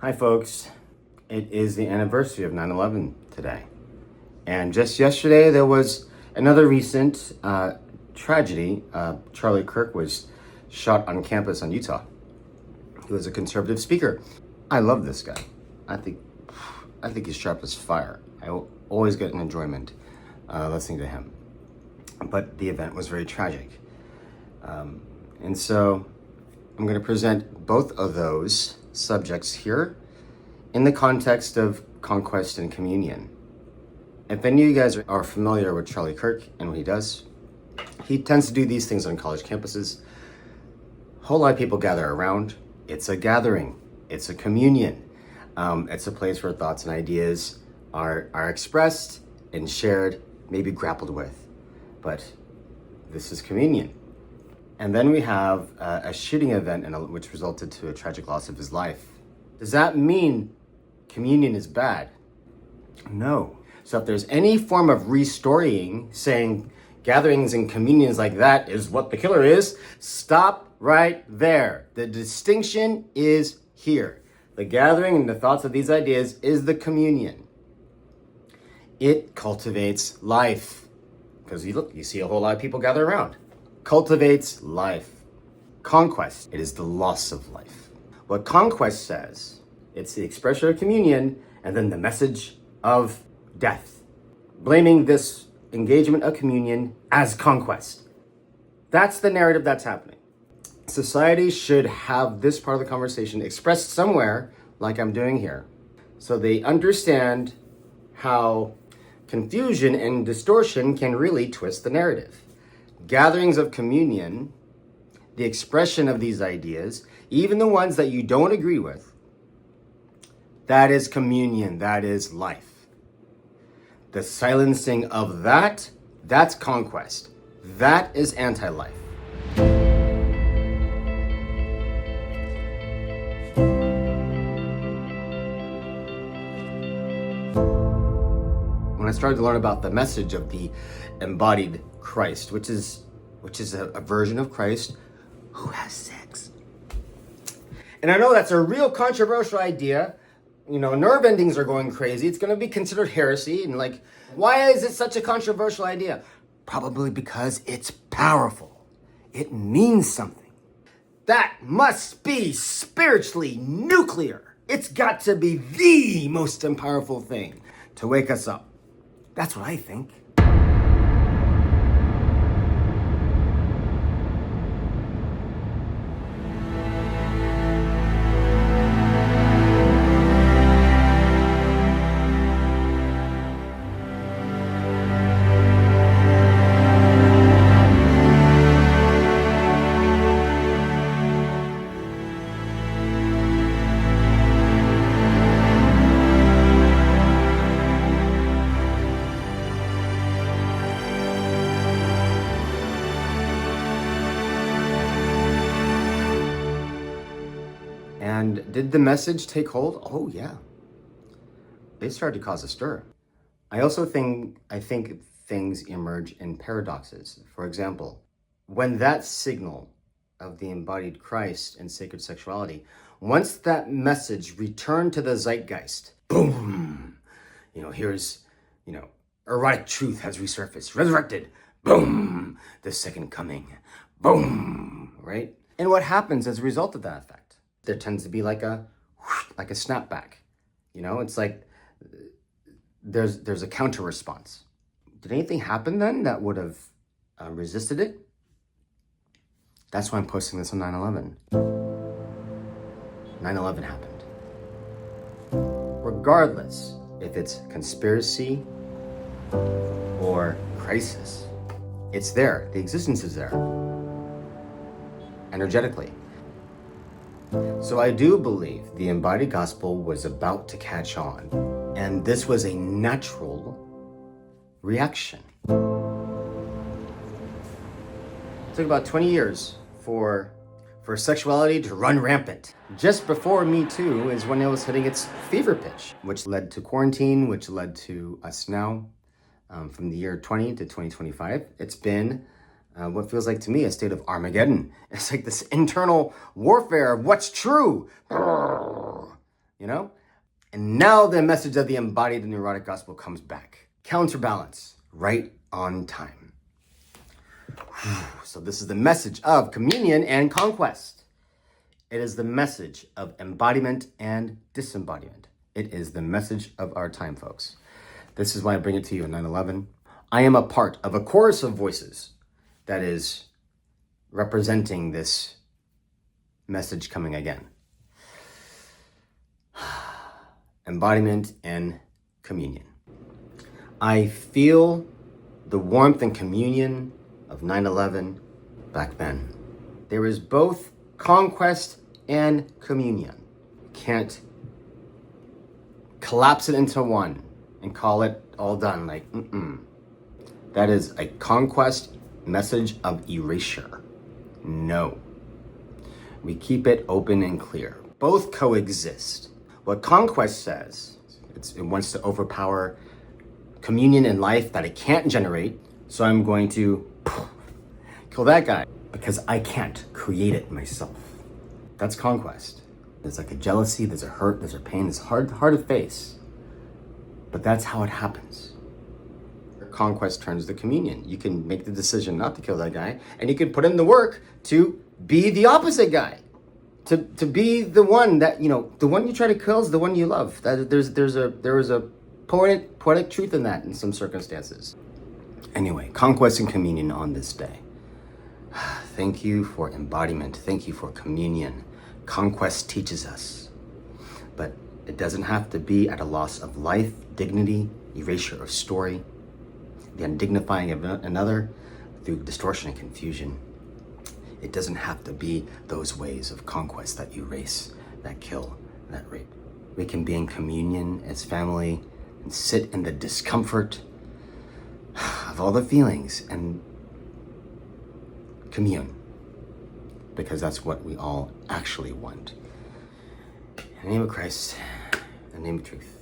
Hi folks, it is the anniversary of 9/11 today. And just yesterday there was another recent tragedy. Charlie Kirk was shot on campus in Utah. He was a conservative speaker. I love this guy. I think he's sharp as fire. I always get an enjoyment listening to him. But the event was very tragic. And so I'm going to present both of those subjects here in the context of conquest and communion. If any of you guys are familiar with Charlie Kirk and what he does, he tends to do these things on college campuses. A whole lot of people gather around. It's a gathering. It's a communion. It's a place where thoughts and ideas are expressed and shared, maybe grappled with. But this is communion. And then we have a shooting event which resulted to a tragic loss of his life. Does that mean communion is bad? No. So if there's any form of restoring, saying gatherings and communions like that is what the killer is, stop right there. The distinction is here. The gathering and the thoughts of these ideas is the communion. It cultivates life. Because you see a whole lot of people gather around. Cultivates life. Conquest, it is the loss of life. What conquest says, it's the expression of communion and then the message of death. Blaming this engagement of communion as conquest. That's the narrative that's happening. Society should have this part of the conversation expressed somewhere, like I'm doing here, so they understand how confusion and distortion can really twist the narrative. Gatherings of communion, the expression of these ideas, even the ones that you don't agree with, that is communion, that is life. The silencing of that's conquest. That is anti-life. When I started to learn about the message of the embodied Christ, which is a version of Christ who has sex. And I know that's a real controversial idea. You know, nerve endings are going crazy. It's going to be considered heresy. And like, why is it such a controversial idea? Probably because it's powerful. It means something. That must be spiritually nuclear. It's got to be the most powerful thing to wake us up. That's what I think. And did the message take hold? Oh yeah. It started to cause a stir. I think things emerge in paradoxes. For example, when that signal of the embodied Christ and sacred sexuality, once that message returned to the zeitgeist, boom, here's, erotic truth has resurfaced, resurrected, boom, the second coming, boom, right? And what happens as a result of that effect? There tends to be like a snapback. It's like there's a counter response. Did anything happen then that would have resisted it? That's why I'm posting this on 9/11. 9/11 happened. Regardless if it's conspiracy or crisis, it's there. The existence is there. Energetically. So I do believe the embodied gospel was about to catch on, and this was a natural reaction. It took about 20 years for sexuality to run rampant. Just before Me Too is when it was hitting its fever pitch, which led to quarantine, which led to us now, from the year 20 to 2025. It's been what feels like to me a state of Armageddon. It's like this internal warfare of what's true. you know? And now the message of the embodied and neurotic gospel comes back. Counterbalance, right on time. So this is the message of communion and conquest. It is the message of embodiment and disembodiment. It is the message of our time, folks. This is why I bring it to you in 9/11. I am a part of a chorus of voices that is representing this message coming again. Embodiment and communion. I feel the warmth and communion of 9/11 back then. There is both conquest and communion. You can't collapse it into one and call it all done. Like, That is a conquest message of erasure. No. We keep it open and clear. Both coexist. What conquest says, it wants to overpower communion in life that it can't generate, so I'm going to kill that guy because I can't create it myself. That's conquest. There's like a jealousy, there's a hurt, there's a pain, it's hard to face. But that's how it happens. Conquest turns to communion. You can make the decision not to kill that guy, and you can put in the work to be the opposite guy. To be the one that, the one you try to kill is the one you love. There is a poetic truth in that in some circumstances. Anyway, conquest and communion on this day. Thank you for embodiment. Thank you for communion. Conquest teaches us. But it doesn't have to be at a loss of life, dignity, erasure of story, the undignifying of another through distortion and confusion. It doesn't have to be those ways of conquest that erase, that kill, that rape. We can be in communion as family and sit in the discomfort of all the feelings and commune, because that's what we all actually want. In the name of Christ, in the name of truth.